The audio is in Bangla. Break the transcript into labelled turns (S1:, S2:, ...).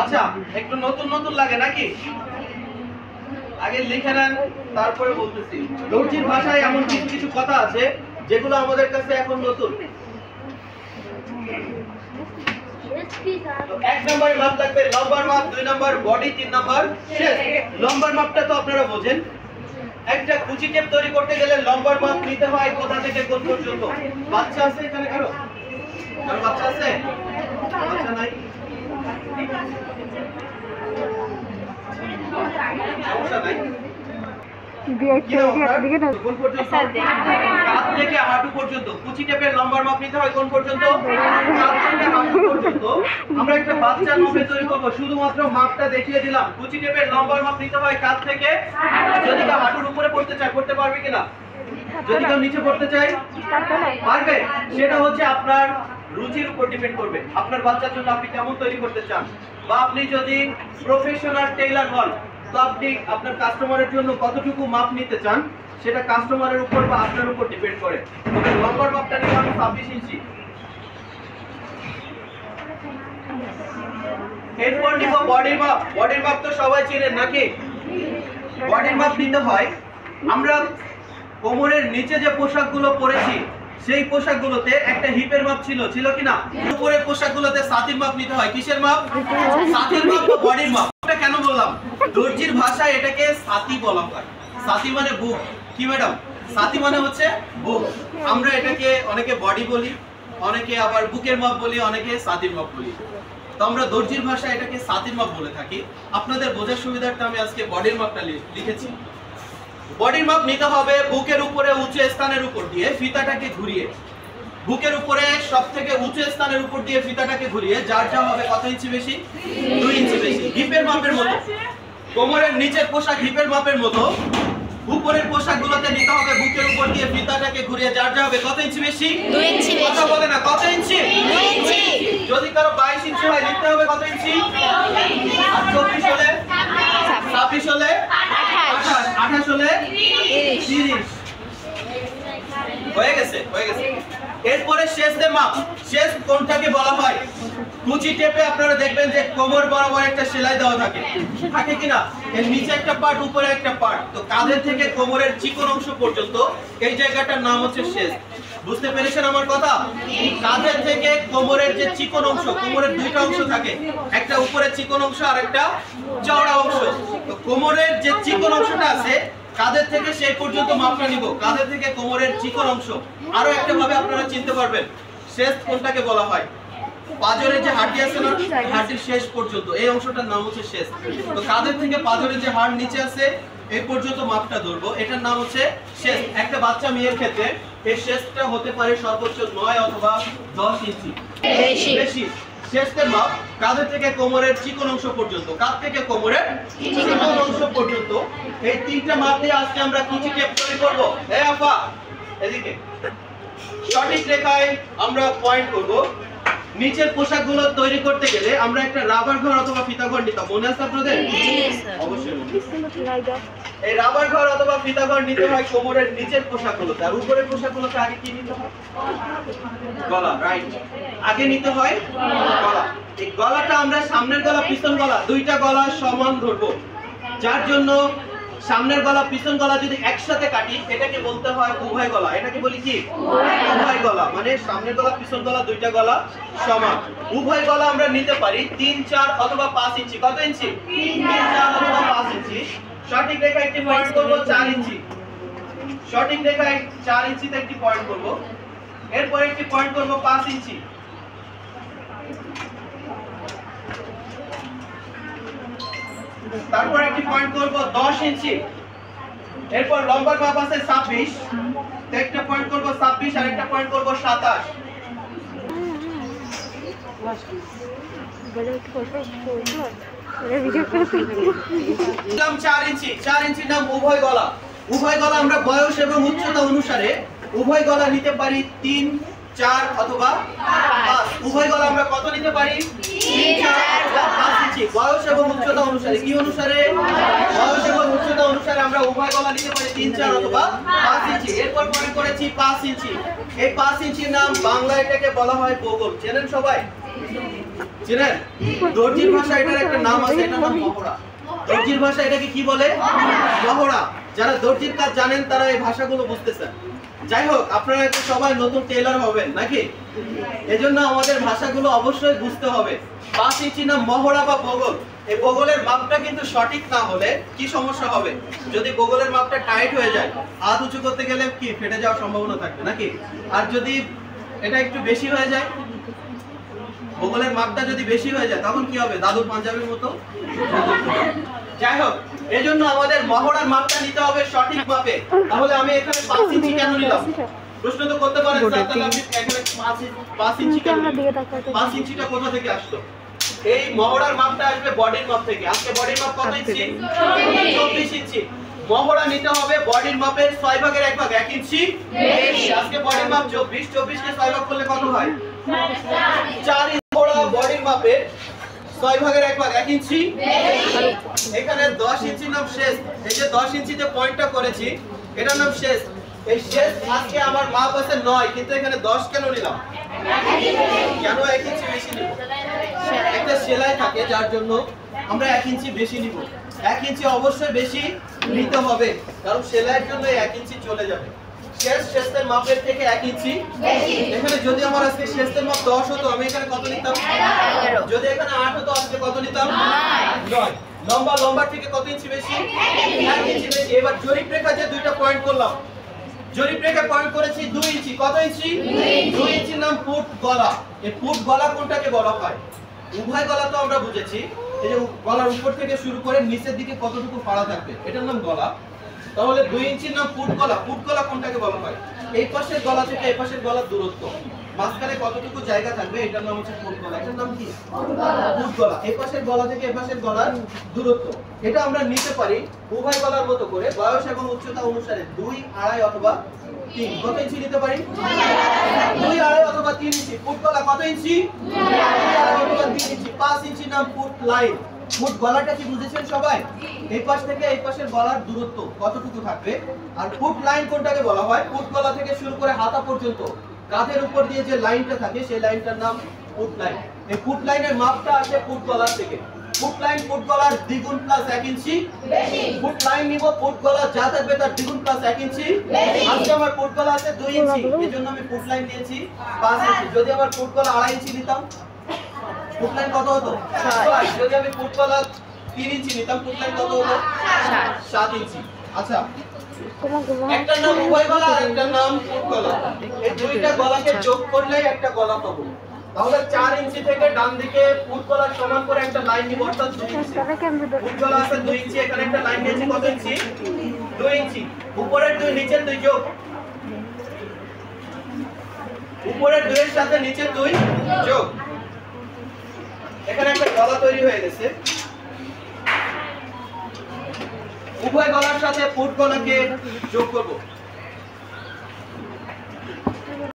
S1: আচ্ছা, একটু নতুন নতুন লাগে নাকি? আগে লিখে নেন, তারপরে বলতেছি। দর্জির ভাষায় এমন কিছু কিছু কথা আছে যেগুলো আমাদের কাছে এখন নতুন। এক নম্বরে মাপ লাগবে লম্বার মাপ, 2 নম্বর বডি, 3 নম্বর শেষ। লম্বার মাপটা তো আপনারা বোঝেন। একটা কুচি টেপ তৈরি করতে গেলে লম্বার মাপ নিতে হয় কোথা থেকে কোন পর্যন্ত। বাচ্চা আছে এখানে কারো? কারো বাচ্চা আছে? বাচ্চা নাই? সমস্যা নাই। কুচি টেপের লম্বার মাপ নিতে হয় কোন পর্যন্ত? আমরা একটা বাচ্চার মাপে তৈরি করবো, শুধুমাত্র মাপটা দেখিয়ে দিলাম। কুচি টেপের লম্বার মাপ নিতে হয় কাঁধ থেকে। যদি কেউ হাঁটুর উপরে পড়তে চায়, পড়তে পারবে কিনা? যদি কেউ নিচে পড়তে চায় পারবে। সেটা হচ্ছে আপনার রুচির উপর ডিপেন্ড করবে, আপনার বাচ্চার জন্য আপনি কেমন তৈরি করতে চান। বা আপনি যদি প্রফেশনাল টেইলার হন, তো আপনি আপনার কাস্টমারের জন্য কতটুকু মাপ নিতে চান সেটা কাস্টমারের উপর বা আপনার উপর ডিপেন্ড করে। তবে লম্বার মাপটা নিয়ে আমি 26 ইঞ্চি। এরপর নিব বডির মাপ। বডির মাপ তো সবাই চেনেন নাকি? বডির মাপ নিতে হয়, আমরা কোমরের নিচে যে পোশাকগুলো পরেছি সেই পোশাকগুলোতে একটা হিপের মাপ ছিল কিনা? উপরের পোশাকগুলোতে ছাতির মাপ নিতে হয়। কিসের মাপ? ছাতির মাপ বা বডির মাপ। এটা কেন বললাম? দর্জির ভাষায় এটাকে ছাতি বলা হয়। ছাতি মানে বুক। কি ম্যাডাম? ছাতি মানে হচ্ছে বুক। আমরা এটাকে অনেকে বডি বলি, অনেকে আবার বুকের মাপ বলি, অনেকে ছাতির মাপ বলি। তো আমরা দর্জির ভাষায় এটাকে ছাতির মাপ বলে থাকি। আপনাদের বোঝার সুবিধার্থে আমি আজকে বডির মাপটা লিখেছি। বডির মাপ নিতে হবে বুকের উপরে উঁচু স্থানের উপর দিয়ে ফিতাটাকে ঘুরিয়ে। বুকের উপরে সবথেকে উঁচু স্থানের উপর দিয়ে ফিতাটাকে ঘুরিয়ে যার যা হবে কত ইঞ্চি বেশি? 2 ইঞ্চি বেশি। হিপের মাপের মতো, কোমরের নিচের পোশাক হিপের মাপের মতো, উপরের পোশাকগুলোতে নিতে হবে বুকের উপর দিয়ে ফিতাটাকে ঘুরিয়ে যার যা হবে কত ইঞ্চি বেশি? 2 ইঞ্চি বেশি। কথা বলে না, কত ইঞ্চি? 2 ইঞ্চি। যদি কারো 22 ইঞ্চি হয় লিখতে হবে কত ইঞ্চি? আর 24 হলে 26 হলে 28 হলে 30। হয়ে গেছে, হয়ে গেছে। এরপরে শেষের মাপ। শেষ কোনটাকে বলা হয়? কুচি টেপে আপনারা দেখবেন যে কোমর বরাবর একটা সেলাই দেওয়া থাকে, থাকে কিনা? এর নিচে একটা পার্ট, উপরে একটা পার্ট। তো কাঁধের থেকে কোমরের চিকন অংশ পর্যন্ত এই জায়গাটার নাম হচ্ছে শেষ। বুঝতে পেরেছেন আমার কথা? কাঁধের থেকে কোমরের যে চিকন অংশ, কোমরের দুইটা অংশ থাকে, একটা উপরে চিকন অংশ আর একটা চওড়া অংশ। তো কোমরের যে চিকন অংশটা আছে কাঁধের থেকে সেই পর্যন্ত মাপটা নিব। কাঁধের থেকে কোমরের চিকন অংশ। আরো একটা ভাবে আপনারা চিনতে পারবেন শেষ কোনটাকে বলা হয়। পাঁজরের যে হাড়টি আছে না, হাড়টির শেষ পর্যন্ত এই অংশটার নাম হচ্ছে শেষ। তো কাঁধের থেকে পাঁজরের যে হাড় নিচে আছে এই পর্যন্ত মাপটা ধরবো, এটার নাম হচ্ছে শেষ। একটা বাচ্চা মেয়ের ক্ষেত্রে এই শেষটা হতে পারে সর্বোচ্চ 9 অথবা 10 ইঞ্চি বেশি। শেষের মাপ কাঁধের থেকে কোমরের চিকন অংশ পর্যন্ত, কাঁধ থেকে কোমরের চিকন অংশ পর্যন্ত। এই তিনটা মাপ দিয়ে আজকে আমরা কুচি টেপ তৈরি করব। এই আপা এদিকে সঠিক রেখায় আমরা পয়েন্ট করব। নিচের পোশাকগুলো তৈরি করতে গেলে আমরা একটা রাবার ঘর অথবা ফিতা ঘর নিতাম, মনে আছে আপনাদের? অবশ্যই। এই রাবার ঘর অথবা ফিতা ঘর নিতে হয় কোমরের নিচের পোশাকগুলোতে। আর উপরের পোশাকগুলোতে আগে কি নিতে হয়? গলা। রাইট, আগে নিতে হয় গলা। এই গলাটা আমরা সামনের গলা পিছন গলা দুইটা গলা সমান ধরবো, যার জন্য সামনের গলা পিছন গলা যদি একসাথে কাটি এটাকে বলতে হয় উভয় গলা। এটাকে বলি কি? উভয় গলা। মানে সামনের গলা পিছন গলা দুইটা গলা সমান। উভয় গলা আমরা নিতে পারি 3, 4 অথবা 5 ইঞ্চি। কত ইঞ্চি? 3, 4 অথবা 5 ইঞ্চি। সঠিক রেখায় একটি পয়েন্ট করব 4 ইঞ্চি। সঠিক রেখায় 4 ইঞ্চিতে একটি পয়েন্ট করব। এরপর একটি পয়েন্ট করব 5 ইঞ্চি। তারপর একটি পয়েন্ট করব 10 ইঞ্চি। এরপর লম্বার মাপ আছে 26, একটা পয়েন্ট করব 26 আর একটা পয়েন্ট করব 27। 4 ইঞ্চি। 4 ইঞ্চির নাম উভয় গলা। উভয় গলা আমরা বয়স এবং উচ্চতা অনুসারে উভয় গলা নিতে পারি 3, 4 অথবা 5। উভয় গলা আমরা কত নিতে পারি? 3, 4 বা 5 ইঞ্চি। বয়স এবং উচ্চতা অনুসারে, কি অনুসারে? বয়স এবং উচ্চতা অনুসারে আমরা উভয় গলা নিতে পারি 3, 4 অথবা 5 ইঞ্চি। এরপর মনে করেছি 5 ইঞ্চি। এই 5 ইঞ্চির নাম বাংলা এটাকে বলা হয় বগল। চেনেন সবাই? চিনেন? দর্জির ভাষা এটার একটা নাম আছে, এটার নাম মহড়া। দর্জির ভাষা এটাকে কি বলে? মহড়া। যারা দর্জির কাজ জানেন তারা এই ভাষাগুলো বুঝতেছেন। যাই হোক, আপনারা তো সবাই নতুন টেইলার হবেন নাকি? এজন্য আমাদের ভাষাগুলো অবশ্যই বুঝতে হবে। 5 ইঞ্চি না মহড়া বা বগল, এই বগলের মাপটা কিন্তু সঠিক না হলে কি সমস্যা হবে? যদি বগলের মাপটা টাইট হয়ে যায়, হাত উঁচু করতে গেলে কি ফেটে যাওয়ার সম্ভাবনা থাকবে নাকি? আর যদি এটা একটু বেশি হয়ে যায়, বগলের মাপটা যদি বেশি হয়ে যায়, তখন কি হবে? দাদুর পাঞ্জাবির মতো। যাই হোক, এজন্য আমাদের মহড়ার মাপটা নিতে হবে সঠিক মাপে। তাহলে আমি এখানে 5 ইঞ্চি কেন নিলাম? প্রশ্ন তো করতে পারেন স্যার, তাহলে আপনি এখানে 5 ইঞ্চি কেন? 5 ইঞ্চিটা কোথা থেকে আসলো? এই মহড়ার মাপটা আসবে বডির মাপ থেকে। আজকে বডির মাপ কত ইঞ্চি? 24 ইঞ্চি। মহড়া নিতে হবে বডির মাপের 6 ভাগের 1 ভাগ, 1 ইঞ্চি বেশি। আজকে বডির মাপ 24, 24 কে 6 ভাগ করলে কত হয়? 4 ইঞ্চি। মহড়া বডির মাপের 6 ভাগের 1 ভাগ, 1 ইঞ্চি বেশি। এখানে 10 ইঞ্চির নাম শেষ। এই যে 10 ইঞ্চিতে পয়েন্টটা করেছি, এটার নাম শেষ। এই শেষ আজকে আমার মাপ আছে 9, কিন্তু এখানে 10 কেন নিলাম? কেন 1 ইঞ্চি বেশি নিব? একটা সেলাই থাকে যার জন্য আমরা 1 ইঞ্চি বেশি নিব। 1 ইঞ্চি অবশ্যই বেশি নিতে হবে, কারণ সেলাইয়ের জন্য 1 ইঞ্চি চলে যাবে। শেষের মাপের থেকে 1 ইঞ্চি বেশি। এখানে যদি আমার আজকে শেষের মাপ 10 হতো, আমি এখানে কত নিতাম? 11। যদি এখানে 8 হতো, আজকে কত নিতাম? 9। লম্বা থেকে কত ইঞ্চি বেশি? 1 ইঞ্চি বেশি। এবার জরিপ রেখা যে দুইটা পয়েন্ট করলাম, জরিপ রেখা পয়েন্ট করেছি 2 ইঞ্চি। কত ইঞ্চি? 2 ইঞ্চির নাম ফুট গলা। এই ফুট গলা কোনটাকে বলা হয়? উভয় গলা তো আমরা বুঝেছি। এই যে গলার উপর থেকে শুরু করে নিচের দিকে কতটুকু ফাড়া থাকবে, এটার নাম গলা। তাহলে 2 ইঞ্চির নাম ফুট গলা। ফুট গলা কোনটাকে বলা হয়? এই পাশের গলা থেকে এই পাশের গলার দূরত্ব, মাঝখানে কতটুকু জায়গা থাকবে, এটার নাম হচ্ছে ফুট গলা। এটার নাম কি? ফুট গলা। এই পাশের গলা থেকে এই পাশের গলার দূরত্ব। এটা আমরা নিতে পারি উভয় গলার মতো করে বয়স এবং উচ্চতা অনুসারে 2, 2.5 অথবা 3। কত ইঞ্চি নিতে পারি? 2, 2.5 অথবা 3 ইঞ্চি। ফুট গলা কত ইঞ্চি? 2, 2.5 অথবা 3 ইঞ্চি। 5 ইঞ্চি নাম ফুট লাইন। ফুট গলাটা কি বুঝেছেন সবাই? এই পাশ থেকে এই পাশের গলার দূরত্ব কতটুকু থাকবে। আর ফুট লাইন কোনটাকে বলা হয়? ফুট গলা থেকে শুরু করে হাতা পর্যন্ত কাঁধের উপর দিয়ে যে লাইনটা থাকে, সেই লাইনটার নাম ফুট লাইন। এই ফুট লাইনের মাপটা আসে ফুট গলার থেকে। ফুট লাইন ফুট গলার দ্বিগুণ প্লাস 1 ইঞ্চি বেশি। ফুট লাইন নিব, ফুট গলা যা থাকবে তার দ্বিগুণ প্লাস 1 ইঞ্চি বেশি। আজকে আমার ফুট গলা আছে 2 ইঞ্চি, এজন্য আমি ফুট লাইন নিয়েছি 5 ইঞ্চি। যদি আমার ফুট গলা 2.5 ইঞ্চি নিতাম, ফুট লাইন কত হতো? 6। যদি আমি ফুট গলা 3 ইঞ্চি নিতাম, ফুট লাইন কত হতো? 7 ইঞ্চি। আচ্ছা, একটা নাম উভয় গলা আর একটা নাম ফুট গলা। এই দুইটা গলাকে যোগ করলে একটা গলা পাবো। তাহলে 4 ইঞ্চি থেকে ডান দিকে ফুট গলার সমান করে একটা লাইন নিব, অর্থাৎ 2 ইঞ্চি। ফুট গলা আছে 2 ইঞ্চি, এখানে একটা লাইন নিয়েছি কত ইঞ্চি? 2 ইঞ্চি। উপরের 2 নিচের 2 যোগ, উপরের 2 এর সাথে নিচের 2 যোগ। এখানে একটা গলা তৈরি হয়ে গেছে। উভয় গলার সাথে ফুট গলাকে যোগ করব।